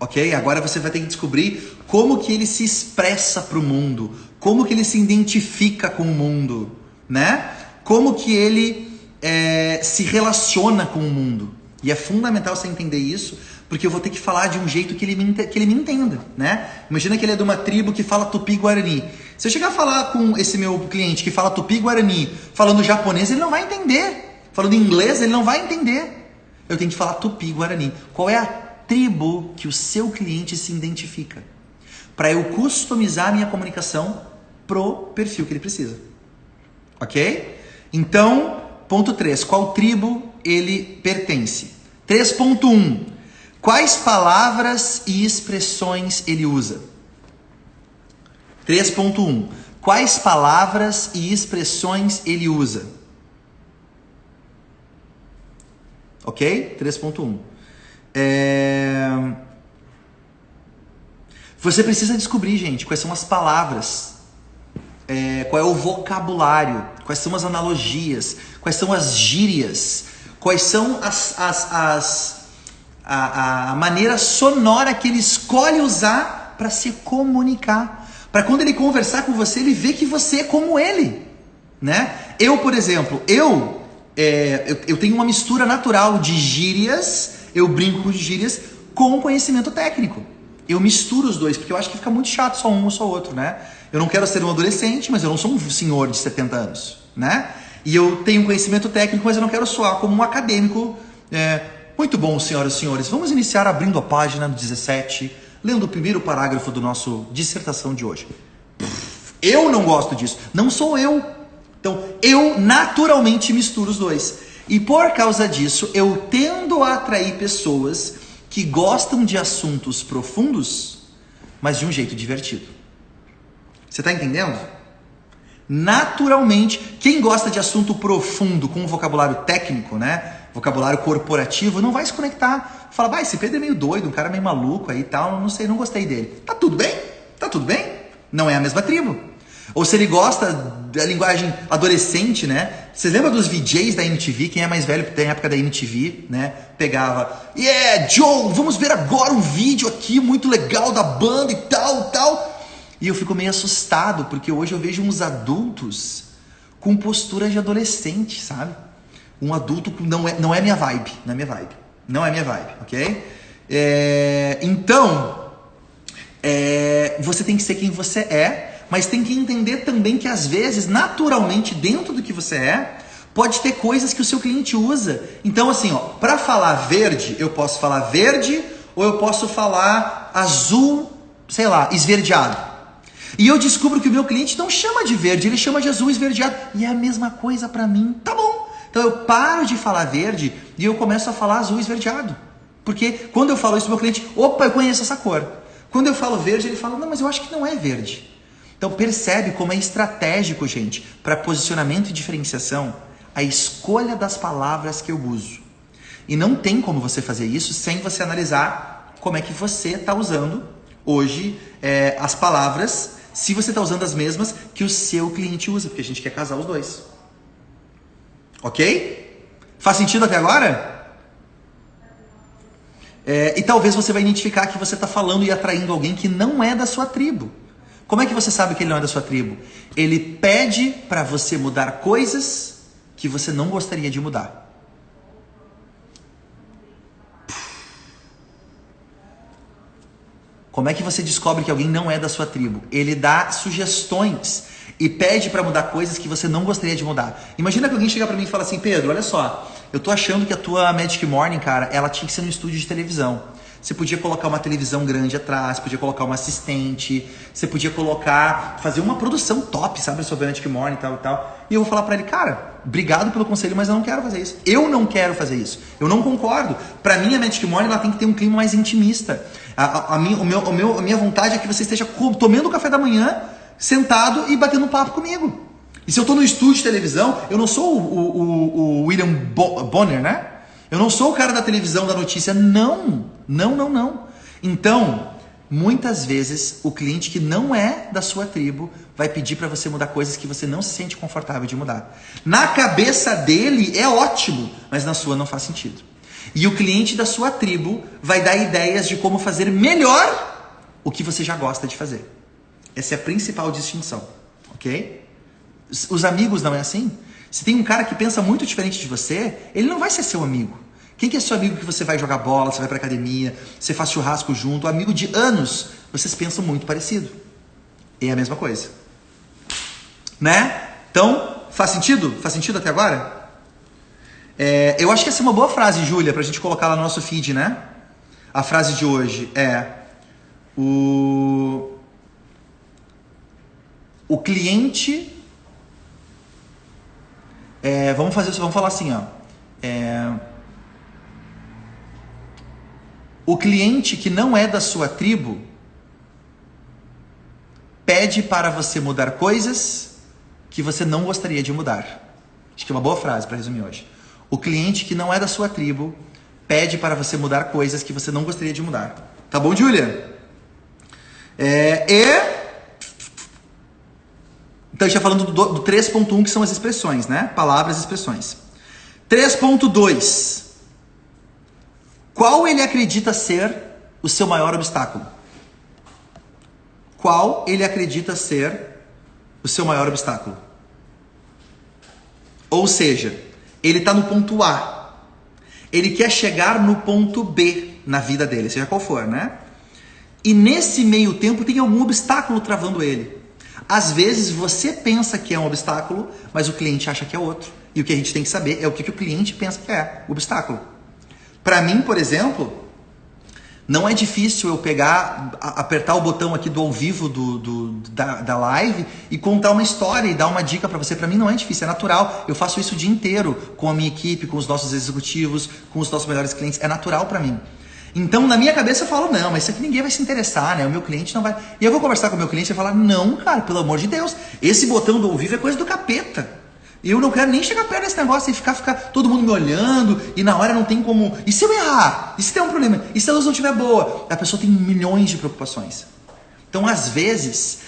Ok? Agora você vai ter que descobrir como que ele se expressa para o mundo, como que ele se identifica com o mundo, né? Como que ele se relaciona com o mundo. E é fundamental você entender isso, porque eu vou ter que falar de um jeito que ele me entenda, né? Imagina que ele é de uma tribo que fala Tupi-Guarani. Se eu chegar a falar com esse meu cliente que fala Tupi-Guarani, falando japonês, ele não vai entender. Falando inglês, ele não vai entender. Eu tenho que falar Tupi-Guarani. Qual é a tribo que o seu cliente se identifica, para eu customizar a minha comunicação pro perfil que ele precisa. Ok? Então, ponto 3, qual tribo ele pertence? 3.1, quais palavras e expressões ele usa? 3.1, quais palavras e expressões ele usa? Ok? 3.1. Você precisa descobrir, gente, quais são as palavras, qual é o vocabulário, quais são as analogias, quais são as gírias, quais são a maneira sonora que ele escolhe usar para se comunicar. Para quando ele conversar com você, ele ver que você é como ele, né? Eu, por exemplo, eu tenho uma mistura natural de gírias, eu brinco com gírias, com conhecimento técnico. Eu misturo os dois, porque eu acho que fica muito chato só um ou só outro, né? Eu não quero ser um adolescente, mas eu não sou um senhor de 70 anos, né? E eu tenho conhecimento técnico, mas eu não quero soar como um acadêmico. Muito bom, senhoras e senhores. Vamos iniciar abrindo a página 17, lendo o primeiro parágrafo do nosso dissertação de hoje. Eu não gosto disso. Não sou eu. Então, eu naturalmente misturo os dois. E por causa disso, eu tendo a atrair pessoas que gostam de assuntos profundos, mas de um jeito divertido. Você está entendendo? Naturalmente, quem gosta de assunto profundo com vocabulário técnico, né? Vocabulário corporativo, não vai se conectar. Fala, vai, esse Pedro é meio doido, um cara meio maluco aí e tal, não sei, não gostei dele. Tá tudo bem? Tá tudo bem? Não é a mesma tribo. Ou se ele gosta da linguagem adolescente, né? Você lembra dos VJs da MTV? Quem é mais velho tem a época da MTV, né? Pegava, Joe, vamos ver agora um vídeo aqui muito legal da banda e tal, tal. E eu fico meio assustado, porque hoje eu vejo uns adultos com postura de adolescente, sabe? Um adulto não é minha vibe, não é minha vibe. Não é minha vibe, ok? Então, você tem que ser quem você é, mas tem que entender também que às vezes, naturalmente, dentro do que você é, pode ter coisas que o seu cliente usa. Então, assim, ó, para falar verde, eu posso falar verde ou eu posso falar azul, sei lá, esverdeado. E eu descubro que o meu cliente não chama de verde, ele chama de azul esverdeado. E é a mesma coisa para mim. Tá bom. Então eu paro de falar verde e eu começo a falar azul esverdeado. Porque quando eu falo isso pro meu cliente, opa, eu conheço essa cor. Quando eu falo verde, ele fala, não, mas eu acho que não é verde. Então percebe como é estratégico, gente, para posicionamento e diferenciação, a escolha das palavras que eu uso. E não tem como você fazer isso sem você analisar como é que você está usando hoje as palavras, se você está usando as mesmas que o seu cliente usa, porque a gente quer casar os dois. Ok? Faz sentido até agora? E talvez você vai identificar que você está falando e atraindo alguém que não é da sua tribo. Como é que você sabe que ele não é da sua tribo? Ele pede para você mudar coisas que você não gostaria de mudar. Como é que você descobre que alguém não é da sua tribo? Ele dá sugestões e pede para mudar coisas que você não gostaria de mudar. Imagina que alguém chega para mim e fala assim, Pedro, olha só, eu tô achando que a tua Magic Morning, cara, ela tinha que ser no estúdio de televisão. Você podia colocar uma televisão grande atrás, podia colocar uma assistente, você podia fazer uma produção top, sabe, sobre a Magic Morning e tal e tal. E eu vou falar pra ele, cara, obrigado pelo conselho, mas eu não quero fazer isso. Eu não quero fazer isso. Eu não concordo. Pra mim, a Magic Morning, ela tem que ter um clima mais intimista. A minha vontade é que você esteja tomando o café da manhã, sentado e batendo um papo comigo. E se eu tô no estúdio de televisão, eu não sou o William Bonner, né? Eu não sou o cara da televisão, da notícia. Não. Então, muitas vezes, o cliente que não é da sua tribo vai pedir para você mudar coisas que você não se sente confortável de mudar. Na cabeça dele é ótimo, mas na sua não faz sentido. E o cliente da sua tribo vai dar ideias de como fazer melhor o que você já gosta de fazer. Essa é a principal distinção, ok? Os amigos não é assim? Se tem um cara que pensa muito diferente de você, ele não vai ser seu amigo. Quem que é seu amigo que você vai jogar bola, você vai pra academia, você faz churrasco junto, amigo de anos, vocês pensam muito parecido. É a mesma coisa. Né? Então, faz sentido? Faz sentido até agora? Eu acho que essa é uma boa frase, Júlia, pra gente colocar lá no nosso feed, né? A frase de hoje é o cliente... vamos falar assim, ó. O cliente que não é da sua tribo pede para você mudar coisas que você não gostaria de mudar. Acho que é uma boa frase para resumir hoje. O cliente que não é da sua tribo pede para você mudar coisas que você não gostaria de mudar. Tá bom, Júlia? Então, a gente está falando do 3.1, que são as expressões, né? Palavras e expressões. 3.2. Qual ele acredita ser o seu maior obstáculo? Qual ele acredita ser o seu maior obstáculo? Ou seja, Ele está no ponto A. Ele quer chegar no ponto B na vida dele, seja qual for, né? E nesse meio tempo tem algum obstáculo travando ele. Às vezes você pensa que é um obstáculo, mas o cliente acha que é outro. E o que a gente tem que saber é o que o cliente pensa que é o obstáculo. Para mim, por exemplo, não é difícil eu pegar, apertar o botão aqui do ao vivo da live e contar uma história e dar uma dica para você. Para mim não é difícil, é natural. Eu faço isso o dia inteiro com a minha equipe, com os nossos executivos, com os nossos melhores clientes. É natural para mim. Então, na minha cabeça eu falo, não, mas isso aqui ninguém vai se interessar, né? O meu cliente não vai... E eu vou conversar com o meu cliente e falar, não, cara, pelo amor de Deus, esse botão do ao vivo é coisa do capeta. Eu não quero nem chegar perto desse negócio e ficar todo mundo me olhando e na hora não tem como... E se eu errar? E se tem um problema? E se a luz não estiver boa? A pessoa tem milhões de preocupações. Então, às vezes,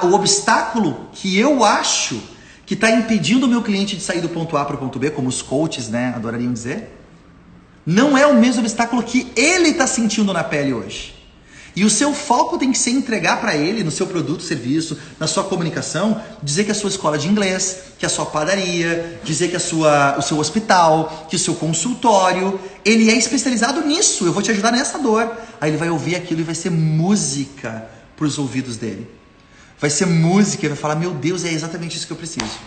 o obstáculo que eu acho que está impedindo o meu cliente de sair do ponto A para o ponto B, como os coaches, né, adorariam dizer, não é o mesmo obstáculo que ele está sentindo na pele hoje. E o seu foco tem que ser entregar para ele, no seu produto, serviço, na sua comunicação, dizer que a sua escola de inglês, que a sua padaria, dizer que o seu hospital, que o seu consultório, ele é especializado nisso, eu vou te ajudar nessa dor. Aí ele vai ouvir aquilo e vai ser música para os ouvidos dele. Vai ser música e vai falar, meu Deus, é exatamente isso que eu preciso.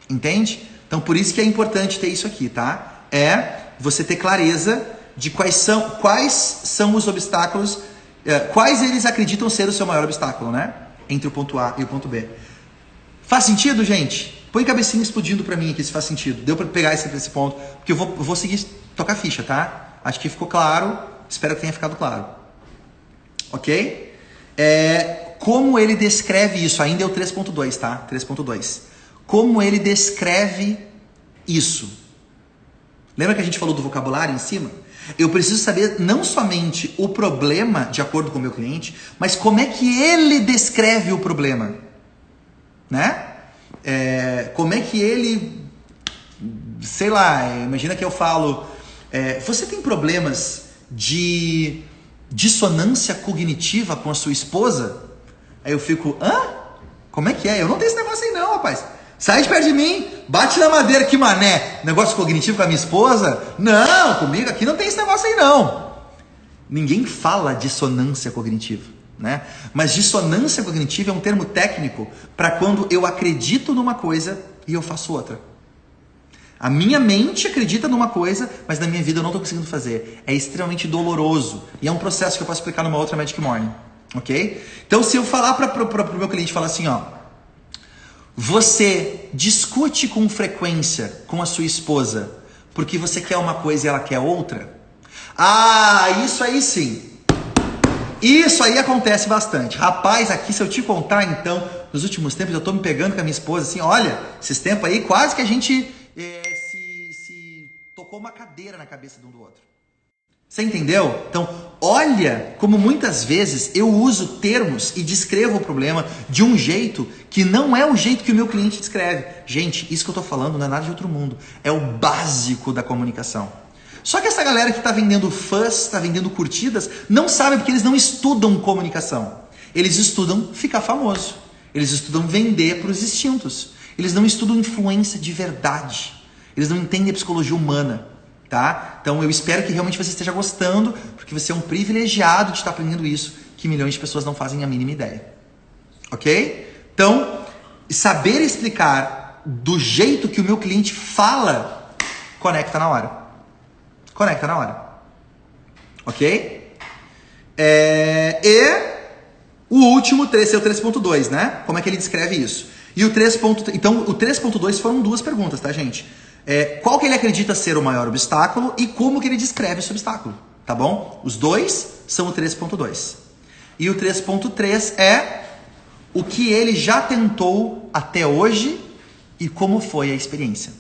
Entende? Então por isso que é importante ter isso aqui, tá? É você ter clareza de quais são os obstáculos, quais eles acreditam ser o seu maior obstáculo, né? Entre o ponto A e o ponto B. Faz sentido, gente? Põe cabecinha explodindo pra mim aqui se faz sentido. Deu pra pegar esse ponto? Porque eu vou seguir, tocar ficha, tá? Acho que ficou claro. Espero que tenha ficado claro. Ok? Como ele descreve isso? Ainda é o 3.2, tá? 3.2. Como ele descreve isso? Lembra que a gente falou do vocabulário em cima? Eu preciso saber não somente o problema, de acordo com o meu cliente, mas como é que ele descreve o problema. Né? Como é que ele... Sei lá, imagina que eu falo... você tem problemas de dissonância cognitiva com a sua esposa? Aí eu fico... Hã? Como é que é? Eu não tenho esse negócio aí não, rapaz. Sai de perto de mim, bate na madeira, que mané. Negócio cognitivo com a minha esposa? Não, comigo aqui não tem esse negócio aí não. Ninguém fala dissonância cognitiva, né? Mas dissonância cognitiva é um termo técnico para quando eu acredito numa coisa e eu faço outra. A minha mente acredita numa coisa, mas na minha vida eu não estou conseguindo fazer. É extremamente doloroso. E é um processo que eu posso explicar numa outra Magic Morning. Ok? Então se eu falar para o meu cliente, falar assim, ó... Você discute com frequência com a sua esposa porque você quer uma coisa e ela quer outra? Ah, isso aí sim. Isso aí acontece bastante. Rapaz, aqui se eu te contar então, nos últimos tempos eu tô me pegando com a minha esposa assim, olha, esses tempos aí quase que a gente se tocou uma cadeira na cabeça de um do outro. Você entendeu? Então, olha como muitas vezes eu uso termos e descrevo o problema de um jeito que não é o jeito que o meu cliente descreve. Gente, isso que eu estou falando não é nada de outro mundo. É o básico da comunicação. Só que essa galera que está vendendo fãs, está vendendo curtidas, não sabe porque eles não estudam comunicação. Eles estudam ficar famoso. Eles estudam vender para os instintos. Eles não estudam influência de verdade. Eles não entendem a psicologia humana. Tá? Então eu espero que realmente você esteja gostando, porque você é um privilegiado de estar aprendendo isso, que milhões de pessoas não fazem a mínima ideia. Ok? Então, saber explicar do jeito que o meu cliente fala, conecta na hora. Conecta na hora. Ok? E o último, esse é o 3.2, né? Como é que ele descreve isso? E o 3. Então, o 3.2 foram duas perguntas, tá, gente? Qual que ele acredita ser o maior obstáculo e como que ele descreve esse obstáculo, tá bom? Os dois são o 3.2. E o 3.3 é o que ele já tentou até hoje e como foi a experiência.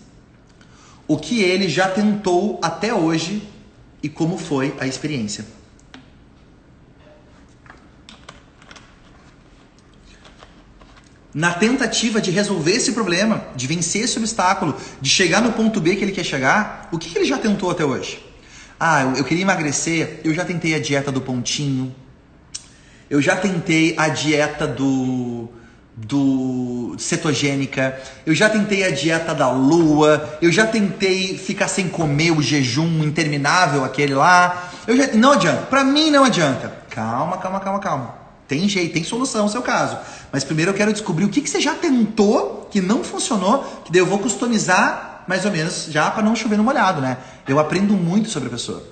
O que ele já tentou até hoje e como foi a experiência. Na tentativa de resolver esse problema, de vencer esse obstáculo, de chegar no ponto B que ele quer chegar, o que ele já tentou até hoje? Ah, eu queria emagrecer, eu já tentei a dieta do pontinho, eu já tentei a dieta cetogênica, eu já tentei a dieta da lua, eu já tentei ficar sem comer o jejum interminável, aquele lá. Não adianta, pra mim não adianta. Calma. Tem jeito, tem solução no seu caso. Mas primeiro eu quero descobrir o que você já tentou, que não funcionou, que daí eu vou customizar mais ou menos já para não chover no molhado, né? Eu aprendo muito sobre a pessoa.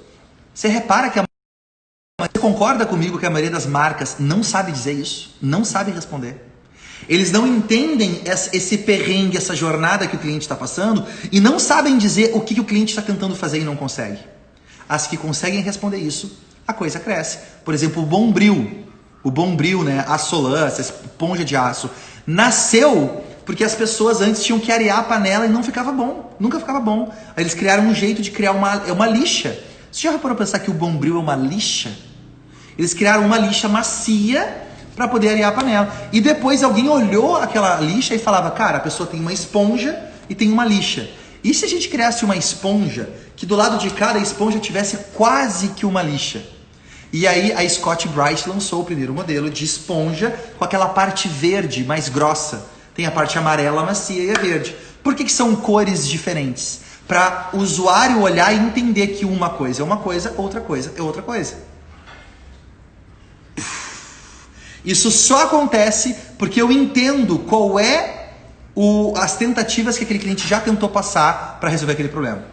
Você repara que você concorda comigo que a maioria das marcas não sabe dizer isso? Não sabe responder? Eles não entendem esse perrengue, essa jornada que o cliente está passando e não sabem dizer o que o cliente está tentando fazer e não consegue. As que conseguem responder isso, a coisa cresce. Por exemplo, o Bombril, né? A Solan, essa esponja de aço, nasceu porque as pessoas antes tinham que arear a panela e não ficava bom, nunca ficava bom. Aí eles criaram um jeito de criar uma lixa. Você já reparou pensar que o Bombril é uma lixa? Eles criaram uma lixa macia para poder arear a panela. E depois alguém olhou aquela lixa e falava, cara, a pessoa tem uma esponja e tem uma lixa. E se a gente criasse uma esponja que do lado de cada esponja tivesse quase que uma lixa? E aí a Scotch-Brite lançou o primeiro modelo de esponja com aquela parte verde mais grossa. Tem a parte amarela macia e a verde. Por que são cores diferentes? Para o usuário olhar e entender que uma coisa é uma coisa, outra coisa é outra coisa. Isso só acontece porque eu entendo qual é as tentativas que aquele cliente já tentou passar para resolver aquele problema.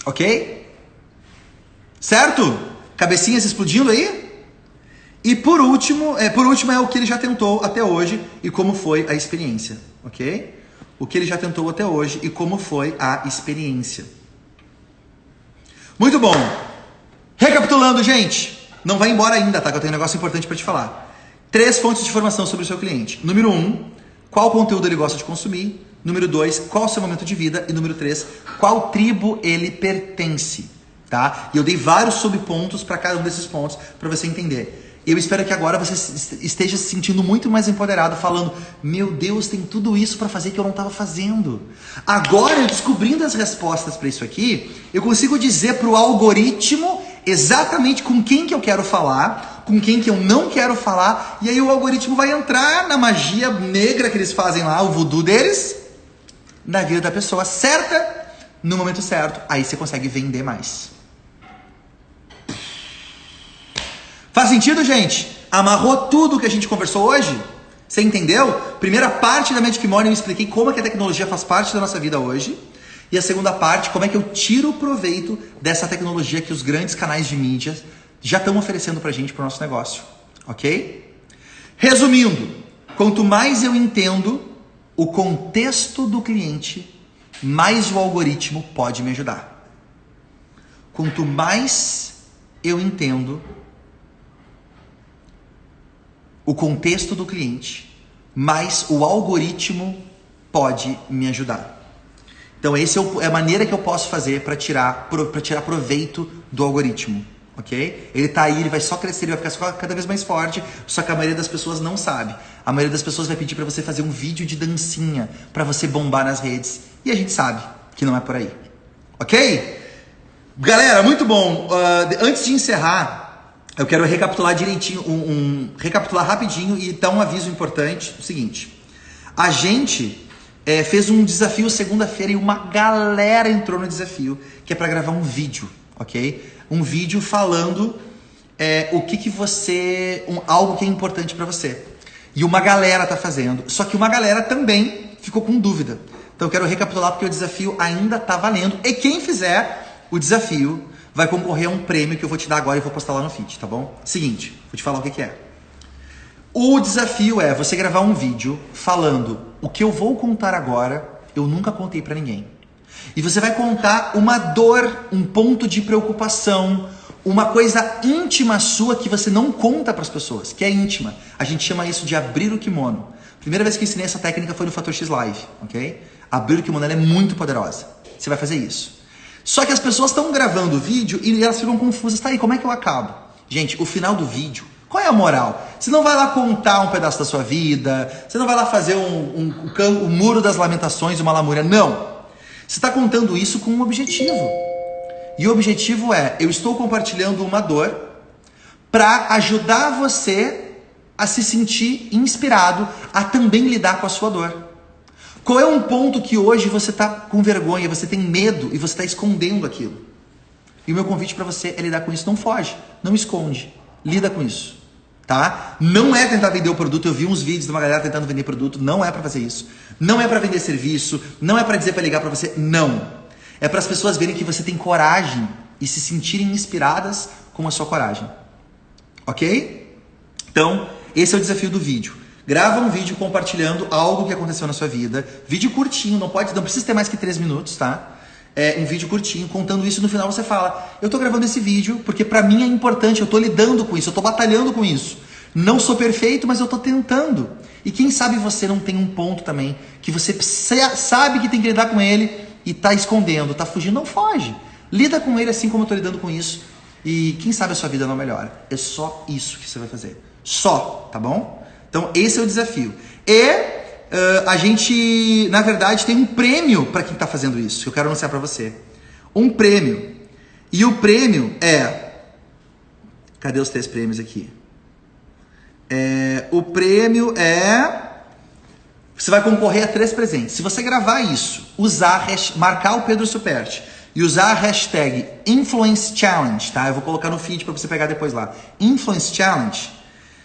Ok? Certo? Cabecinhas explodindo aí? E por último é o que ele já tentou até hoje e como foi a experiência. Ok? O que ele já tentou até hoje e como foi a experiência. Muito bom. Recapitulando, gente. Não vai embora ainda, tá? Que eu tenho um negócio importante para te falar. 3 fontes de informação sobre o seu cliente. Número 1, qual conteúdo ele gosta de consumir. Número 2, qual o seu momento de vida. E número 3, qual tribo ele pertence. Tá? E eu dei vários subpontos para cada um desses pontos para você entender. Eu espero que agora você esteja se sentindo muito mais empoderado, falando, meu Deus, tem tudo isso para fazer que eu não estava fazendo. Agora, descobrindo as respostas para isso aqui, eu consigo dizer para o algoritmo exatamente com quem que eu quero falar, com quem que eu não quero falar, e aí o algoritmo vai entrar na magia negra que eles fazem lá, o voodoo deles, na vida da pessoa certa, no momento certo. Aí você consegue vender mais. Faz sentido, gente? Amarrou tudo que a gente conversou hoje? Você entendeu? Primeira parte da Magic Morning eu expliquei como é que a tecnologia faz parte da nossa vida hoje. E a segunda parte, como é que eu tiro o proveito dessa tecnologia que os grandes canais de mídia já estão oferecendo pra gente, pro nosso negócio. Ok? Resumindo, quanto mais eu entendo o contexto do cliente, mais o algoritmo pode me ajudar. Quanto mais eu entendo o contexto do cliente, mais o algoritmo pode me ajudar. Então essa é a maneira que eu posso fazer para tirar proveito do algoritmo, ok? Ele tá aí, ele vai só crescer, ele vai ficar cada vez mais forte, só que a maioria das pessoas não sabe. A maioria das pessoas vai pedir para você fazer um vídeo de dancinha para você bombar nas redes e a gente sabe que não é por aí, ok? Galera, muito bom. Antes de encerrar, eu quero recapitular direitinho, recapitular rapidinho e dar um aviso importante. O seguinte, a gente fez um desafio segunda-feira e uma galera entrou no desafio, que é para gravar um vídeo, ok? Um vídeo falando o que você, algo que é importante para você. E uma galera tá fazendo, só que uma galera também ficou com dúvida. Então eu quero recapitular porque o desafio ainda tá valendo e quem fizer o desafio vai concorrer a um prêmio que eu vou te dar agora e vou postar lá no feed, tá bom? Seguinte, vou te falar o que é. O desafio é você gravar um vídeo falando o que eu vou contar agora, eu nunca contei pra ninguém. E você vai contar uma dor, um ponto de preocupação, uma coisa íntima sua que você não conta pras pessoas, que é íntima. A gente chama isso de abrir o kimono. Primeira vez que eu ensinei essa técnica foi no Fator X Live, ok? Abrir o kimono, ela é muito poderosa. Você vai fazer isso. Só que as pessoas estão gravando o vídeo e elas ficam confusas. Tá aí, como é que eu acabo? Gente, o final do vídeo, qual é a moral? Você não vai lá contar um pedaço da sua vida, você não vai lá fazer o muro das lamentações, uma lamúria. Não. Você está contando isso com um objetivo. E o objetivo é, eu estou compartilhando uma dor para ajudar você a se sentir inspirado a também lidar com a sua dor. Qual é um ponto que hoje você está com vergonha, você tem medo e você está escondendo aquilo? E o meu convite para você é lidar com isso. Não foge, não esconde, lida com isso, tá? Não é tentar vender o produto. Eu vi uns vídeos de uma galera tentando vender produto. Não é para fazer isso. Não é para vender serviço. Não é para dizer para ligar para você. Não. É para as pessoas verem que você tem coragem e se sentirem inspiradas com a sua coragem. Ok? Então, esse é o desafio do vídeo. Grava um vídeo compartilhando algo que aconteceu na sua vida. Vídeo curtinho, não precisa ter mais que 3 minutos, tá? Um vídeo curtinho, contando isso. No final você fala: eu tô gravando esse vídeo porque pra mim é importante, eu tô lidando com isso, eu tô batalhando com isso. Não sou perfeito, mas eu tô tentando. E quem sabe você não tem um ponto também que você sabe que tem que lidar com ele e tá escondendo, tá fugindo. Não foge. Lida com ele assim como eu tô lidando com isso. E quem sabe a sua vida não melhora. É só isso que você vai fazer. Só, tá bom? Então esse é o desafio. E a gente, na verdade, tem um prêmio para quem está fazendo isso, que eu quero anunciar para você. Um prêmio. E o prêmio é... Cadê os 3 prêmios aqui? O prêmio é... Você vai concorrer a 3 presentes. Se você gravar isso, marcar o Pedro Superti e usar a hashtag Influence Challenge, tá? Eu vou colocar no feed para você pegar depois lá. Influence Challenge.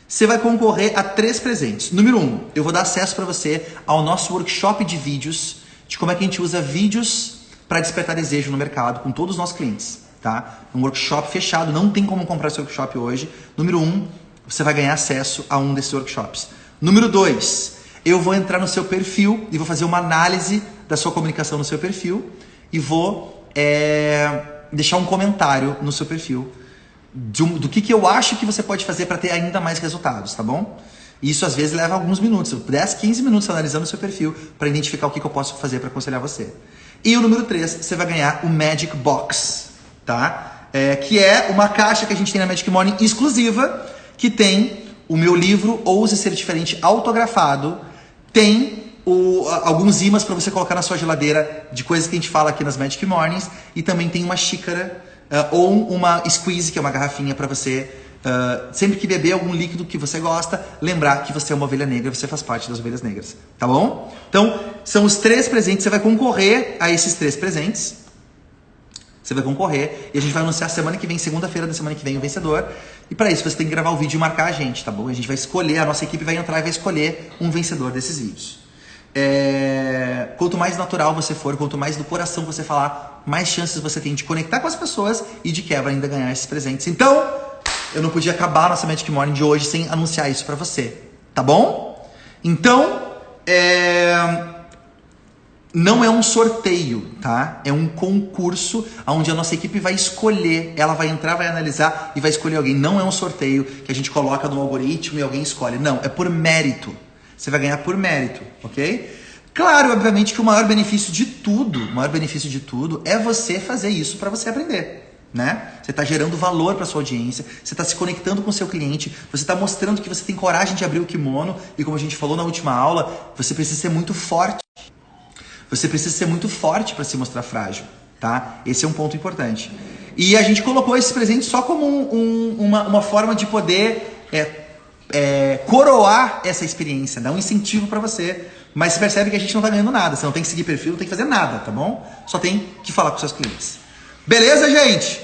Você vai concorrer a 3 presentes. Número 1, eu vou dar acesso para você ao nosso workshop de vídeos, de como é que a gente usa vídeos para despertar desejo no mercado com todos os nossos clientes, tá? Um workshop fechado, não tem como comprar esse workshop hoje. Número 1, você vai ganhar acesso a um desses workshops. Número 2, eu vou entrar no seu perfil e vou fazer uma análise da sua comunicação no seu perfil e vou deixar um comentário no seu perfil do que eu acho que você pode fazer para ter ainda mais resultados, tá bom? Isso às vezes leva alguns minutos, 10, 15 minutos analisando o seu perfil para identificar o que eu posso fazer para aconselhar você. E o número 3, você vai ganhar o Magic Box, tá? Que é uma caixa que a gente tem na Magic Morning exclusiva, que tem o meu livro Ouse Ser Diferente autografado, tem alguns imãs para você colocar na sua geladeira de coisas que a gente fala aqui nas Magic Mornings, e também tem uma xícara ou uma squeeze, que é uma garrafinha para você, sempre que beber algum líquido que você gosta, lembrar que você é uma ovelha negra, você faz parte das ovelhas negras, tá bom? Então, são os 3 presentes, você vai concorrer a esses 3 presentes, você vai concorrer, e a gente vai anunciar semana que vem, segunda-feira da semana que vem, o vencedor, e para isso você tem que gravar o vídeo e marcar a gente, tá bom? A gente vai escolher, a nossa equipe vai entrar e vai escolher um vencedor desses vídeos. Quanto mais natural você for, quanto mais do coração você falar, mais chances você tem de conectar com as pessoas e de quebra ainda ganhar esses presentes. Então, eu não podia acabar a nossa Magic Morning de hoje sem anunciar isso pra você, tá bom? Então, não é um sorteio, tá? É um concurso onde a nossa equipe vai escolher, ela vai entrar, vai analisar e vai escolher alguém. Não é um sorteio que a gente coloca no algoritmo e alguém escolhe. Não, é por mérito. Você vai ganhar por mérito, ok? Claro, obviamente que o maior benefício de tudo é você fazer isso para você aprender, né? Você está gerando valor para sua audiência, você está se conectando com o seu cliente, você está mostrando que você tem coragem de abrir o kimono e, como a gente falou na última aula, você precisa ser muito forte. Você precisa ser muito forte para se mostrar frágil, tá? Esse é um ponto importante. E a gente colocou esse presente só como uma forma de poder coroar essa experiência, dar um incentivo para você, mas você percebe que a gente não tá ganhando nada, você não tem que seguir perfil, não tem que fazer nada, tá bom? Só tem que falar com seus clientes. Beleza, gente?